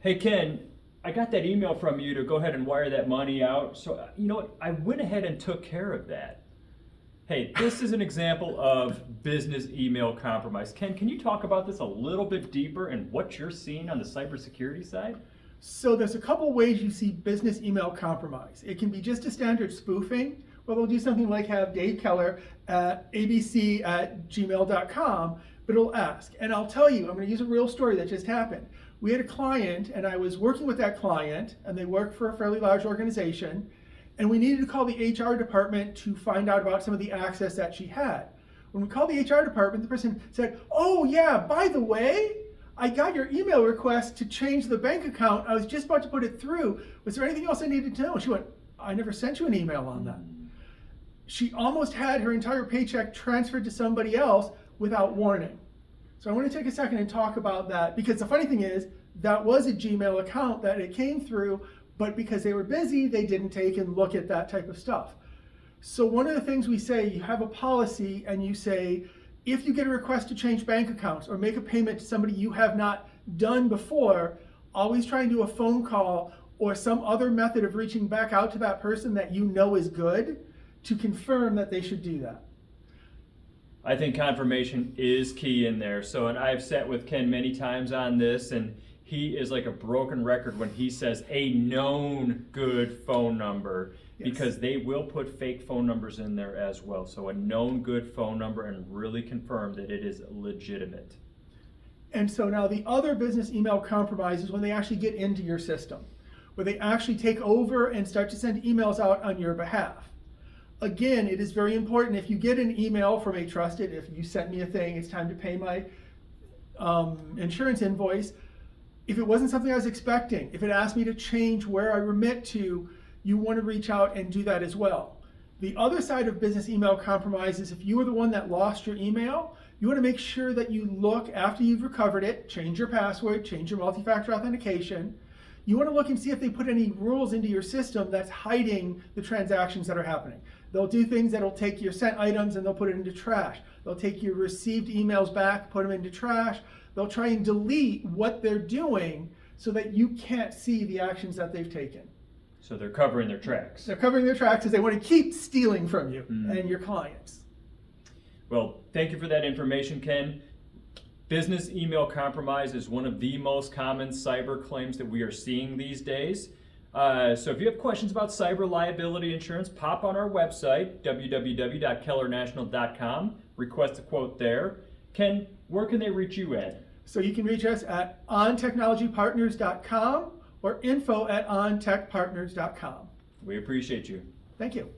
Hey Ken, I got that email from you to go ahead and wire that money out. So, you know what? I went ahead and took care of that. Hey, this is an example of business email compromise. Ken, can you talk about this a little bit deeper and what you're seeing on the cybersecurity side? So there's a couple ways you see business email compromise. It can be just a standard spoofing, where they'll do something like have Dave Keller at abc@gmail.com, but it'll ask. And I'll tell you, I'm going to use a real story that just happened. We had a client, and I was working with that client, and they work for a fairly large organization, and we needed to call the HR department to find out about some of the access that she had. When we called the HR department, the person said, "Oh yeah, by the way, I got your email request to change the bank account. I was just about to put it through. Was there anything else I needed to know?" She went, "I never sent you an email on that." She almost had her entire paycheck transferred to somebody else without warning. So I want to take a second and talk about that, because the funny thing is, that was a Gmail account that it came through, but because they were busy, they didn't take and look at that type of stuff. So one of the things we say, you have a policy and you say, if you get a request to change bank accounts or make a payment to somebody you have not done before, always try and do a phone call or some other method of reaching back out to that person that you know is good to confirm that they should do that. I think confirmation is key in there. So, and I've sat with Ken many times on this, and he is like a broken record when he says a known good phone number, because they will put fake phone numbers in there as well. So a known good phone number, and really confirm that it is legitimate. And so now the other business email compromise is when they actually get into your system, where they actually take over and start to send emails out on your behalf. Again, it is very important, if you get an email from a trusted, if you sent me a thing, it's time to pay my insurance invoice, if it wasn't something I was expecting, if it asked me to change where I remit to, you want to reach out and do that as well. The other side of business email compromise is if you were the one that lost your email, you want to make sure that you look after you've recovered it, change your password, change your multi-factor authentication. You want to look and see if they put any rules into your system that's hiding the transactions that are happening. They'll do things that'll take your sent items and they'll put it into trash. They'll take your received emails back, put them into trash. They'll try and delete what they're doing so that you can't see the actions that they've taken. So they're covering their tracks. They're covering their tracks because they want to keep stealing from you and your clients. Well, thank you for that information, Ken. Business email compromise is one of the most common cyber claims that we are seeing these days. So if you have questions about cyber liability insurance, pop on our website, www.kellernational.com, request a quote there. Ken, where can they reach you at? So you can reach us at ontechnologypartners.com or info@ontechpartners.com. We appreciate you. Thank you.